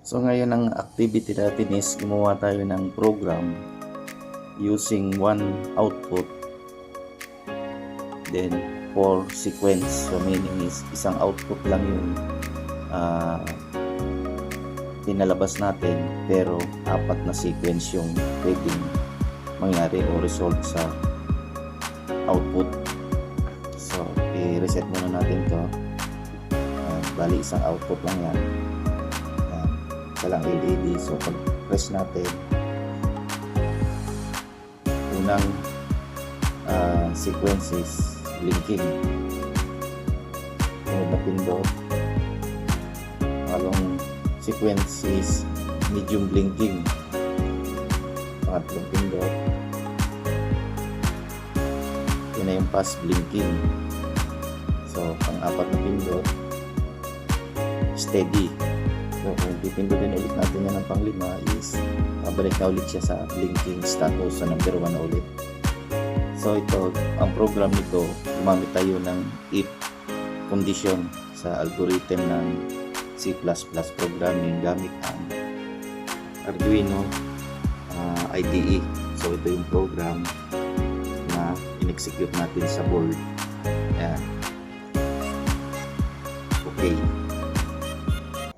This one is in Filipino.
So ngayon ang activity natin is gumawa tayo ng program using one output then 4 sequence. So meaning is isang output lang yung pinalabas natin pero 4 na sequence yung pwedeng mangyari o result sa output. So i-reset muna natin to. Bali isang output lang yan. Walang LED. So pag press natin, unang sequences blinking, sunod na pindot, pangalong sequences medium blinking, pangatlong pindot, yun na yung fast blinking. So pang-apat na pindot steady. So kung pipindutin ulit natin yan ng pang-5 is babalik na ulit siya sa blinking status sa number 1 ulit. So ito, ang program nito, gumamit tayo ng if condition sa algorithm ng C++ programming gamit ang Arduino IDE. So ito yung program na in-execute natin sa board. Ayan. Okay.